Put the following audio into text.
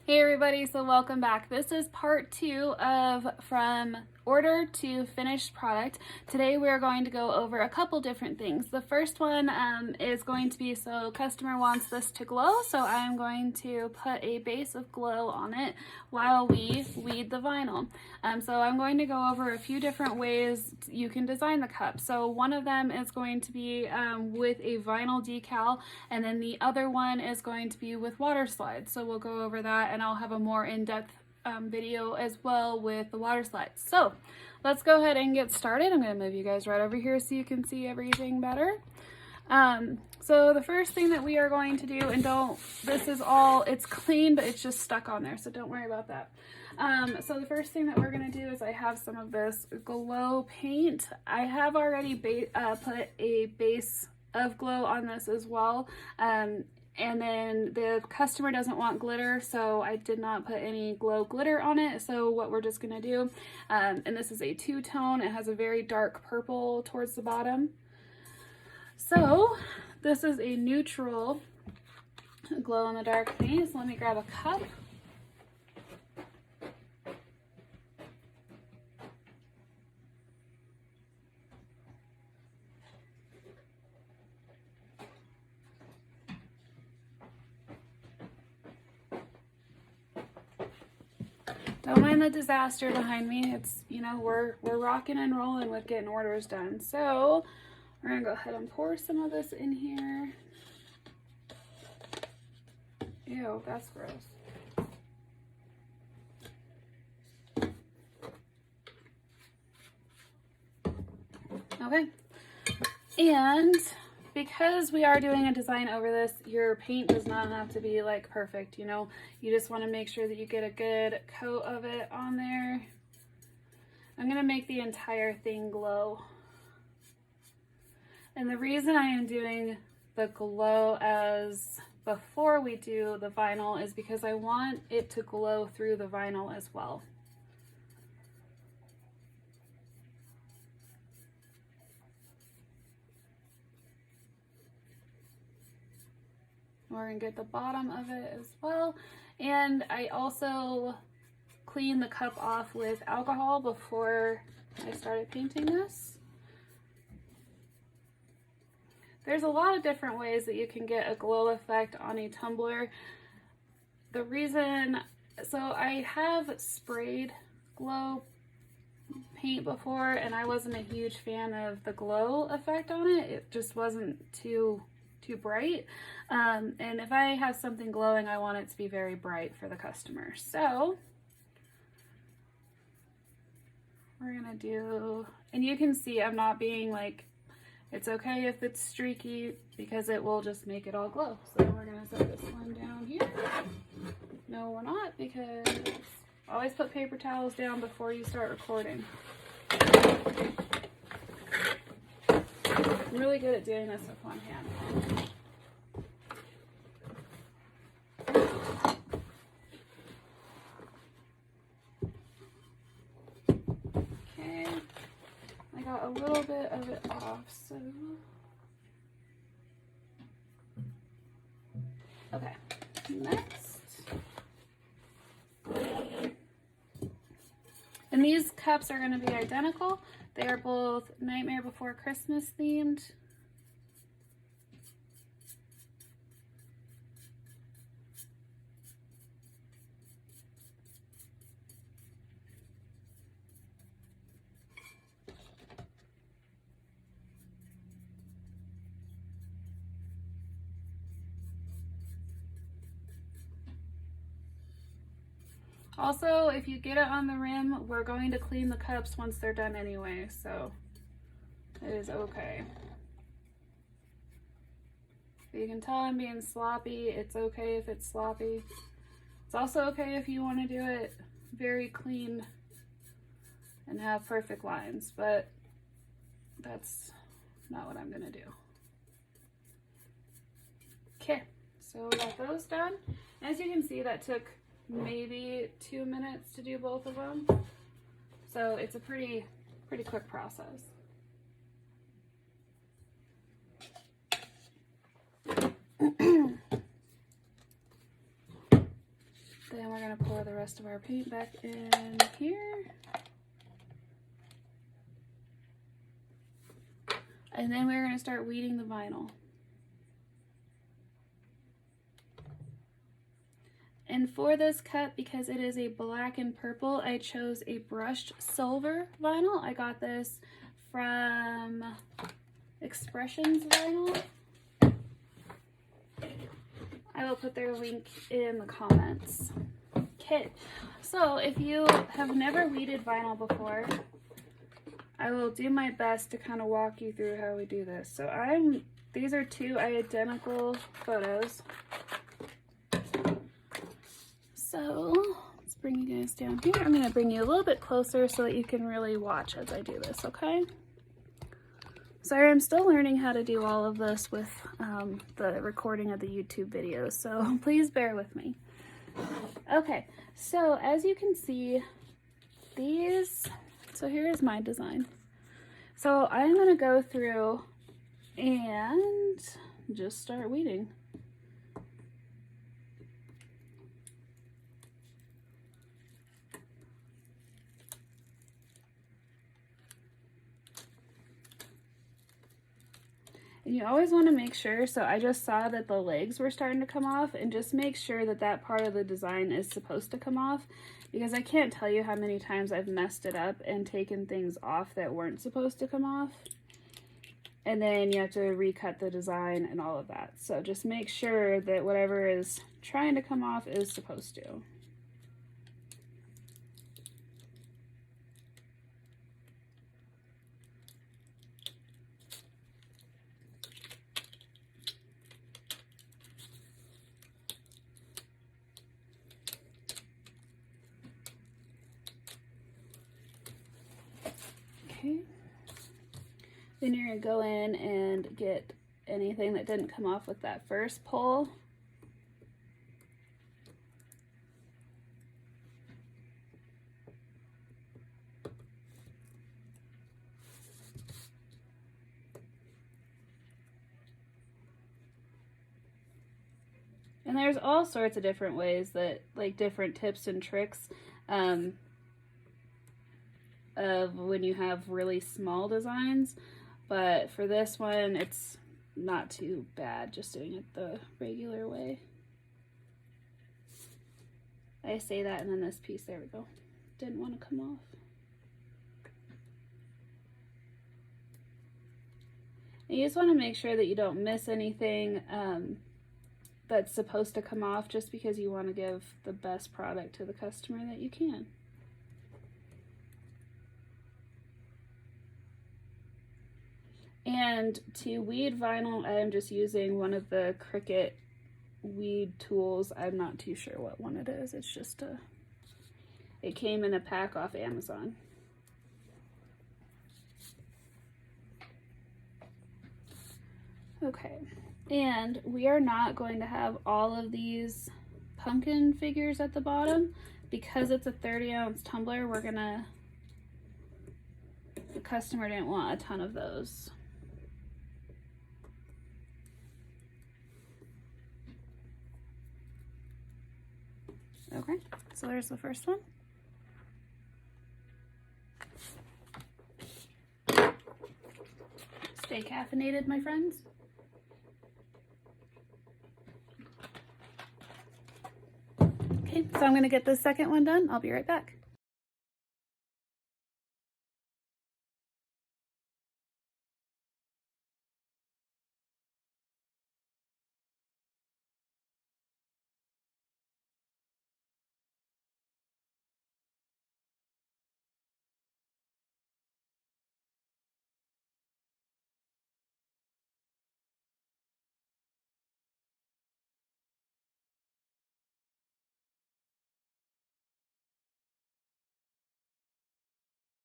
Hey everybody, so welcome back. This is part 2 of From Order to Finished Product. Today we're going to go over a couple different things. The first one is going to be, so customer wants this to glow, so I'm going to put a base of glow on it while we weed the vinyl. So I'm going to go over a few different ways you can design the cup. So one of them is going to be with a vinyl decal, and then the other one is going to be with water slides. So we'll go over that, and I'll have a more in-depth video as well with the water slides. So let's go ahead and get started. I'm going to move you guys right over here so you can see everything better. So the first thing that we are going to do, and this is all, it's clean, but it's just stuck on there, so don't worry about that. So the first thing that we're going to do is I have some of this glow paint. I have already put a base of glow on this as well. And then the customer doesn't want glitter, so I did not put any glow glitter on it. So what we're just gonna do, and this is a two-tone, it has a very dark purple towards the bottom. So this is a neutral glow in the dark paint. So let me grab a cup. Don't mind the disaster behind me. It's, you know, we're rocking and rolling with getting orders done. So we're gonna go ahead and pour some of this in here. Ew, that's gross. Okay, and because we are doing a design over this, your paint does not have to be like perfect, you know. You just want to make sure that you get a good coat of it on there. I'm going to make the entire thing glow. And the reason I am doing the glow as before we do the vinyl is because I want it to glow through the vinyl as well. We're gonna get the bottom of it as well. And I also clean the cup off with alcohol before I started painting this. There's a lot of different ways that you can get a glow effect on a tumbler. The reason, so I have sprayed glow paint before, and I wasn't a huge fan of the glow effect on it. It just wasn't too bright. And if I have something glowing, I want it to be very bright for the customer. So we're gonna do, and you can see I'm not being like, it's okay if it's streaky because it will just make it all glow. So we're gonna set this one down here. No, we're not, because always put paper towels down before you start recording. I'm really good at doing this with one hand. Okay, I got a little bit of it off, so. Okay, next. And these cups are going to be identical. They are both Nightmare Before Christmas themed. Also, if you get it on the rim, we're going to clean the cups once they're done anyway, so it is okay. You can tell I'm being sloppy. It's okay if it's sloppy. It's also okay if you want to do it very clean and have perfect lines, but that's not what I'm gonna do. Okay, so we got those done. As you can see, that took maybe 2 minutes to do both of them. So it's a pretty quick process. Then we're gonna pour the rest of our paint back in here. And then we're gonna start weeding the vinyl. And for this cut, because it is a black and purple, I chose a brushed silver vinyl. I got this from Expressions Vinyl. I will put their link in the comments. Okay, so if you have never weeded vinyl before, I will do my best to kind of walk you through how we do this. So these are two identical photos. So let's bring you guys down here. I'm going to bring you a little bit closer so that you can really watch as I do this, okay? Sorry, I'm still learning how to do all of this with the recording of the YouTube videos, so please bear with me. Okay, so as you can see, so here's my design. So I'm going to go through and just start weeding. And you always want to make sure, so I just saw that the legs were starting to come off, and just make sure that that part of the design is supposed to come off, because I can't tell you how many times I've messed it up and taken things off that weren't supposed to come off. And then you have to recut the design and all of that. So just make sure that whatever is trying to come off is supposed to. Okay, then you're going to go in and get anything that didn't come off with that first pull. And there's all sorts of different ways that, like, different tips and tricks of when you have really small designs, but for this one it's not too bad just doing it the regular way. I say that, and then this piece, there we go, didn't want to come off. And you just want to make sure that you don't miss anything that's supposed to come off, just because you want to give the best product to the customer that you can. And to weed vinyl, I'm just using one of the Cricut weed tools. I'm not too sure what one it is. It's just it came in a pack off Amazon. Okay, and we are not going to have all of these pumpkin figures at the bottom because it's a 30-ounce tumbler. The customer didn't want a ton of those. Okay, so there's the first one. Stay caffeinated, my friends. Okay, so I'm going to get the second one done. I'll be right back.